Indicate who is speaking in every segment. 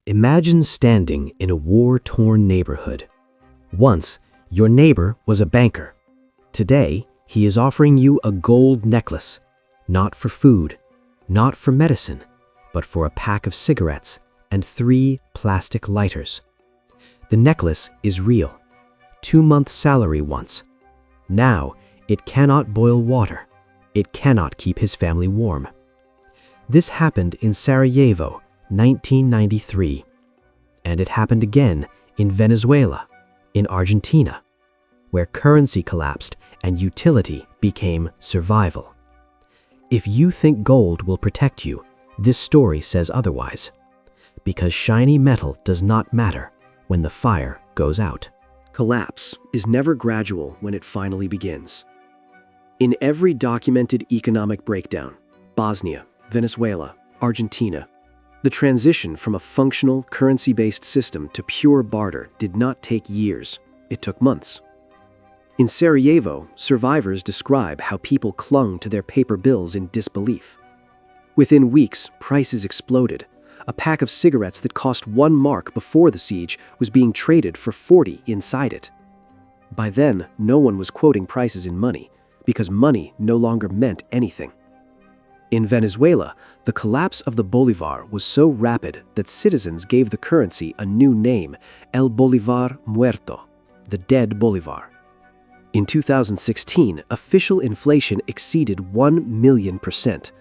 Speaker 1: Imagine standing in a war-torn neighborhood. Once, your neighbor was a banker. Today, he is offering you a gold necklace, not for food, not for medicine, but for a pack of cigarettes and 3 plastic lighters. The necklace is real. 2 months' salary once. Now, it cannot boil water. It cannot keep his family warm. This happened in Sarajevo, 1993. And it happened again in Venezuela, in Argentina, where currency collapsed and utility became survival. If you think gold will protect you, this story says otherwise. Because shiny metal does not matter when the fire goes out.
Speaker 2: Collapse is never gradual when it finally begins. In every documented economic breakdown, Bosnia, Venezuela, Argentina, the transition from a functional, currency-based system to pure barter did not take years, it took months. In Sarajevo, survivors describe how people clung to their paper bills in disbelief. Within weeks, prices exploded. A pack of cigarettes that cost 1 mark before the siege was being traded for 40 inside it. By then, no one was quoting prices in money, because money no longer meant anything. In Venezuela, the collapse of the bolivar was so rapid that citizens gave the currency a new name, El Bolívar Muerto, the dead bolivar. In 2016, official inflation exceeded 1 million%.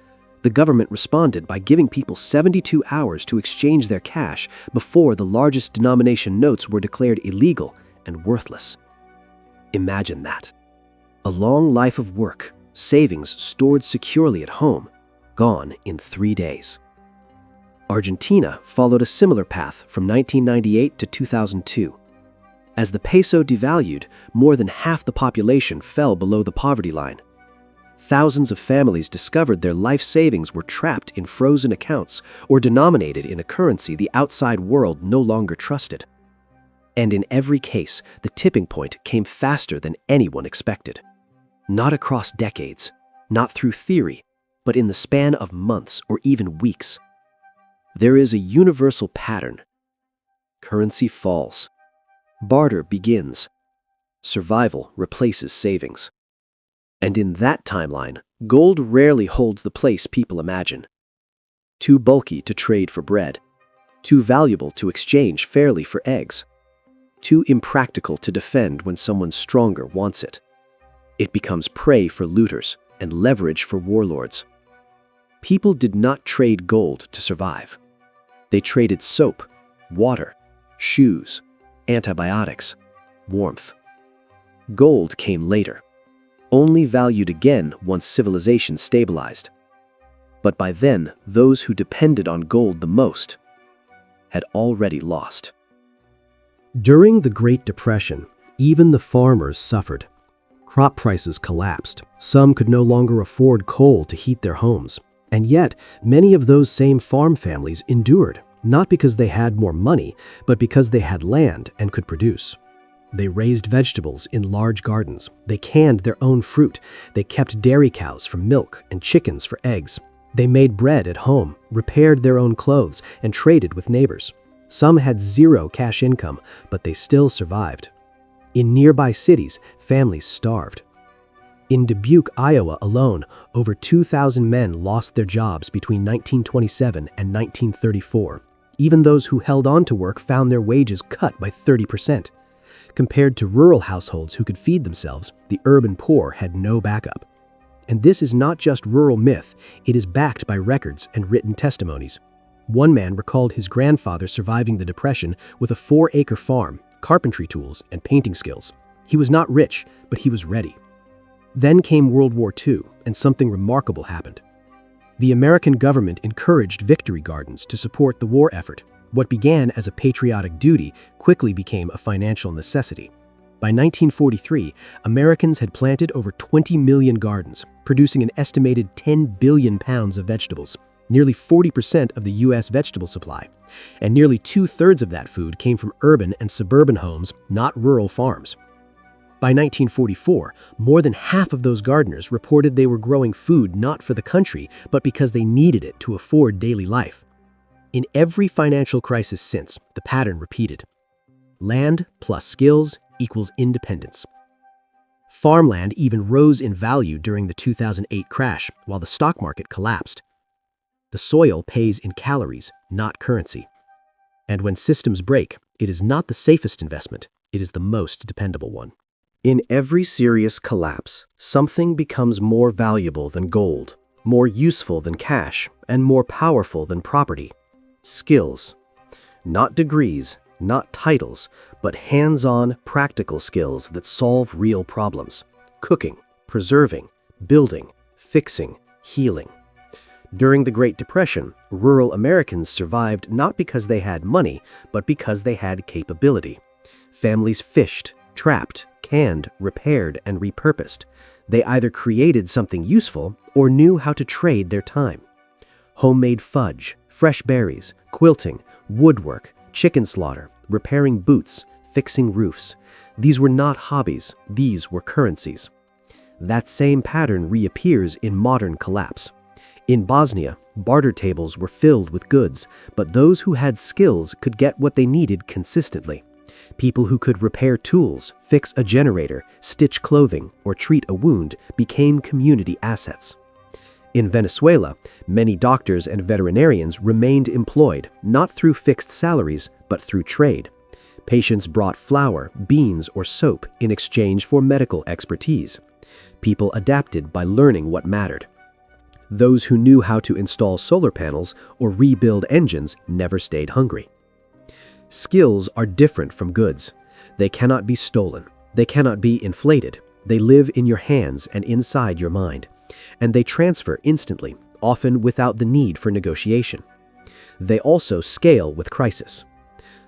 Speaker 2: The government responded by giving people 72 hours to exchange their cash before the largest denomination notes were declared illegal and worthless. Imagine that. A long life of work, savings stored securely at home, gone in 3 days. Argentina followed a similar path from 1998 to 2002. As the peso devalued, more than half the population fell below the poverty line. Thousands of families discovered their life savings were trapped in frozen accounts or denominated in a currency the outside world no longer trusted. And in every case, the tipping point came faster than anyone expected. Not across decades, not through theory, but in the span of months or even weeks. There is a universal pattern. Currency falls. Barter begins. Survival replaces savings. And in that timeline, gold rarely holds the place people imagine. Too bulky to trade for bread. Too valuable to exchange fairly for eggs. Too impractical to defend when someone stronger wants it. It becomes prey for looters and leverage for warlords. People did not trade gold to survive. They traded soap, water, shoes, antibiotics, warmth. Gold came later, only valued again once civilization stabilized. But by then, those who depended on gold the most had already lost.
Speaker 1: During the Great Depression, even the farmers suffered. Crop prices collapsed. Some could no longer afford coal to heat their homes. And yet, many of those same farm families endured, not because they had more money, but because they had land and could produce. They raised vegetables in large gardens. They canned their own fruit. They kept dairy cows for milk and chickens for eggs. They made bread at home, repaired their own clothes, and traded with neighbors. Some had zero cash income, but they still survived. In nearby cities, families starved. In Dubuque, Iowa alone, over 2,000 men lost their jobs between 1927 and 1934. Even those who held on to work found their wages cut by 30%. Compared to rural households who could feed themselves, the urban poor had no backup. And this is not just rural myth, it is backed by records and written testimonies. One man recalled his grandfather surviving the Depression with a 4-acre farm, carpentry tools, and painting skills. He was not rich, but he was ready. Then came World War II, and something remarkable happened. The American government encouraged victory gardens to support the war effort. What began as a patriotic duty quickly became a financial necessity. By 1943, Americans had planted over 20 million gardens, producing an estimated 10 billion pounds of vegetables, nearly 40% of the U.S. vegetable supply. And nearly 2/3 of that food came from urban and suburban homes, not rural farms. By 1944, more than half of those gardeners reported they were growing food not for the country, but because they needed it to afford daily life. In every financial crisis since, the pattern repeated. Land plus skills equals independence. Farmland even rose in value during the 2008 crash, while the stock market collapsed. The soil pays in calories, not currency. And when systems break, it is not the safest investment, it is the most dependable one. In every serious collapse, something becomes more valuable than gold, more useful than cash, and more powerful than property. Skills. Not degrees, not titles, but hands-on, practical skills that solve real problems. Cooking, preserving, building, fixing, healing. During the Great Depression, rural Americans survived not because they had money, but because they had capability. Families fished, trapped, canned, repaired, and repurposed. They either created something useful or knew how to trade their time. Homemade fudge, fresh berries, quilting, woodwork, chicken slaughter, repairing boots, fixing roofs. These were not hobbies, these were currencies. That same pattern reappears in modern collapse. In Bosnia, barter tables were filled with goods, but those who had skills could get what they needed consistently. People who could repair tools, fix a generator, stitch clothing, or treat a wound became community assets. In Venezuela, many doctors and veterinarians remained employed, not through fixed salaries, but through trade. Patients brought flour, beans, or soap in exchange for medical expertise. People adapted by learning what mattered. Those who knew how to install solar panels or rebuild engines never stayed hungry. Skills are different from goods. They cannot be stolen. They cannot be inflated. They live in your hands and inside your mind. And they transfer instantly, often without the need for negotiation. They also scale with crisis.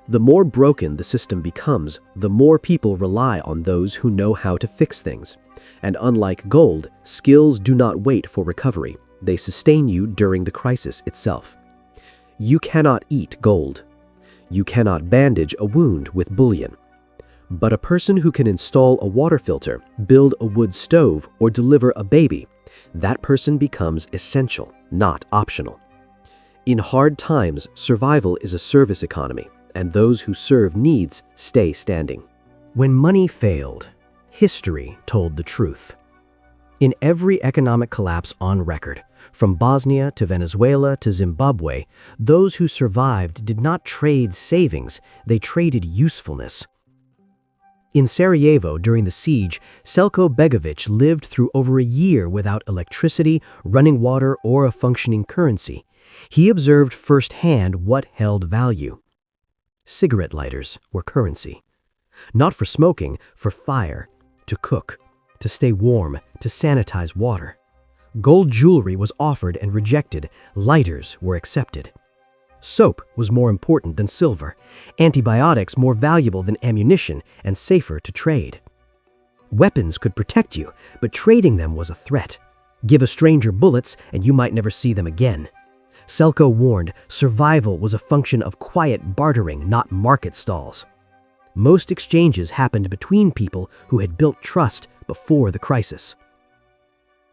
Speaker 1: The more broken the system becomes, the more people rely on those who know how to fix things. And unlike gold, skills do not wait for recovery. They sustain you during the crisis itself. You cannot eat gold. You cannot bandage a wound with bullion. But a person who can install a water filter, build a wood stove, or deliver a baby, that person becomes essential, not optional. In hard times, survival is a service economy, and those who serve needs stay standing. When money failed, history told the truth. In every economic collapse on record, from Bosnia to Venezuela to Zimbabwe, those who survived did not trade savings, they traded usefulness. In Sarajevo during the siege, Selko Begovic lived through over a year without electricity, running water, or a functioning currency. He observed firsthand what held value. Cigarette lighters were currency. Not for smoking, for fire, to cook, to stay warm, to sanitize water. Gold jewelry was offered and rejected. Lighters were accepted. Soap was more important than silver. Antibiotics more valuable than ammunition and safer to trade. Weapons could protect you, but trading them was a threat. Give a stranger bullets and you might never see them again. Selko warned survival was a function of quiet bartering, not market stalls. Most exchanges happened between people who had built trust before the crisis.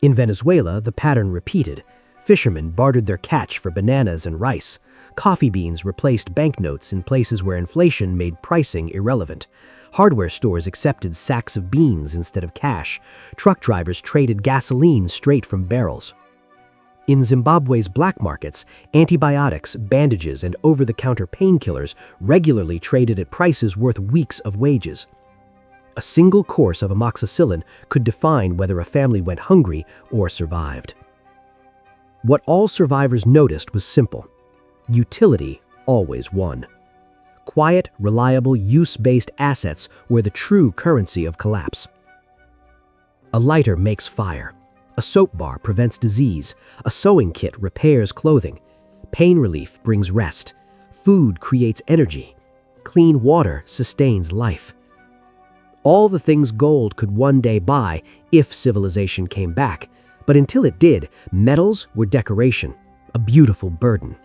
Speaker 1: In Venezuela, the pattern repeated. Fishermen bartered their catch for bananas and rice. Coffee beans replaced banknotes in places where inflation made pricing irrelevant. Hardware stores accepted sacks of beans instead of cash. Truck drivers traded gasoline straight from barrels. In Zimbabwe's black markets, antibiotics, bandages, and over-the-counter painkillers regularly traded at prices worth weeks of wages. A single course of amoxicillin could define whether a family went hungry or survived. What all survivors noticed was simple. Utility always won. Quiet, reliable, use-based assets were the true currency of collapse. A lighter makes fire. A soap bar prevents disease. A sewing kit repairs clothing. Pain relief brings rest. Food creates energy. Clean water sustains life. All the things gold could one day buy if civilization came back, but until it did, metals were decoration, a beautiful burden.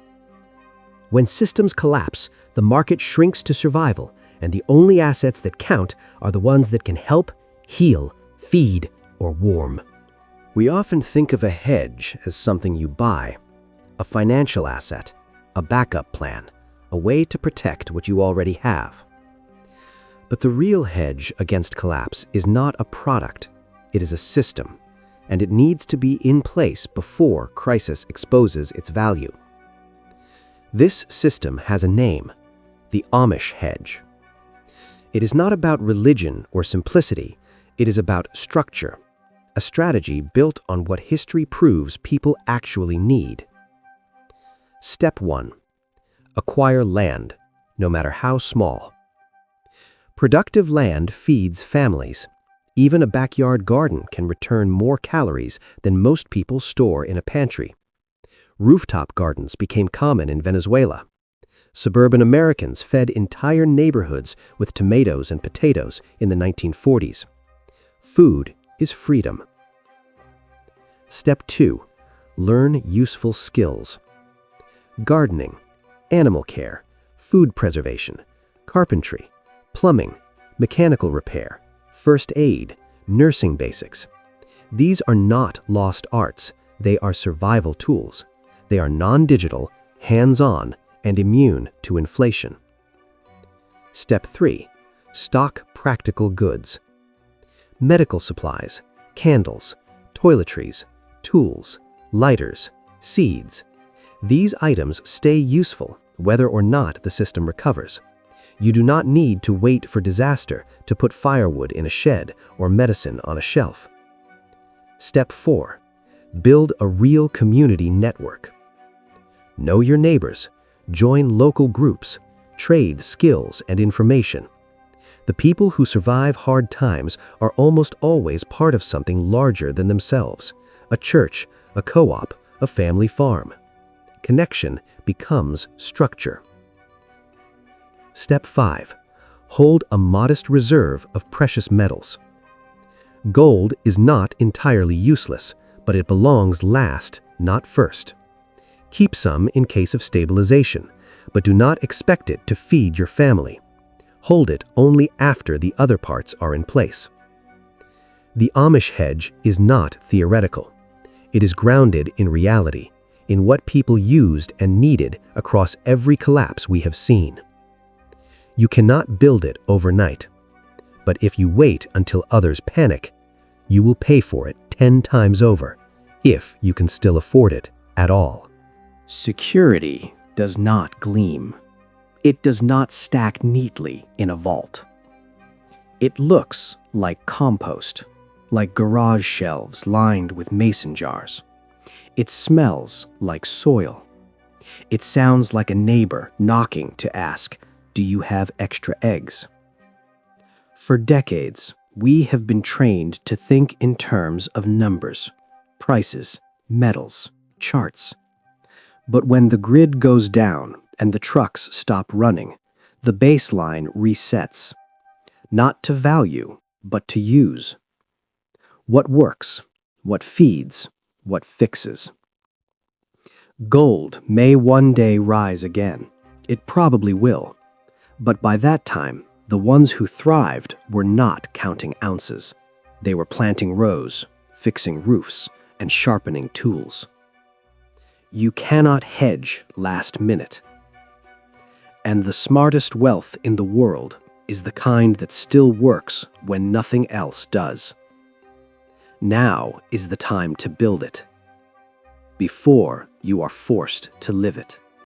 Speaker 1: When systems collapse, the market shrinks to survival, and the only assets that count are the ones that can help, heal, feed, or warm. We often think of a hedge as something you buy, a financial asset, a backup plan, a way to protect what you already have. But the real hedge against collapse is not a product, it is a system, and it needs to be in place before crisis exposes its value. This system has a name, the Amish Hedge. It is not about religion or simplicity, it is about structure, a strategy built on what history proves people actually need. Step 1. Acquire land, no matter how small. Productive land feeds families. Even a backyard garden can return more calories than most people store in a pantry. Rooftop gardens became common in Venezuela. Suburban Americans fed entire neighborhoods with tomatoes and potatoes in the 1940s. Food is freedom. Step 2. Learn useful skills. Gardening, animal care, food preservation, carpentry, plumbing, mechanical repair, first aid, nursing basics. These are not lost arts, they are survival tools. They are non-digital, hands-on, and immune to inflation. Step 3. Stock practical goods. Medical supplies, candles, toiletries, tools, lighters, seeds. These items stay useful whether or not the system recovers. You do not need to wait for disaster to put firewood in a shed or medicine on a shelf. Step 4. Build a real community network. Know your neighbors, join local groups, trade skills and information. The people who survive hard times are almost always part of something larger than themselves, a church, a co-op, a family farm. Connection becomes structure. Step 5. Hold a modest reserve of precious metals. Gold is not entirely useless, but it belongs last, not first. Keep some in case of stabilization, but do not expect it to feed your family. Hold it only after the other parts are in place. The Amish Hedge is not theoretical. It is grounded in reality, in what people used and needed across every collapse we have seen. You cannot build it overnight, but if you wait until others panic, you will pay for it 10 times over, if you can still afford it at all.
Speaker 2: Security does not gleam. It does not stack neatly in a vault. It looks like compost, like garage shelves lined with mason jars. It smells like soil. It sounds like a neighbor knocking to ask, "Do you have extra eggs?" For decades, we have been trained to think in terms of numbers, prices, metals, charts. But when the grid goes down and the trucks stop running, the baseline resets. Not to value, but to use. What works, what feeds, what fixes. Gold may one day rise again. It probably will. But by that time, the ones who thrived were not counting ounces. They were planting rows, fixing roofs, and sharpening tools. You cannot hedge last minute. And the smartest wealth in the world is the kind that still works when nothing else does. Now is the time to build it, before you are forced to live it.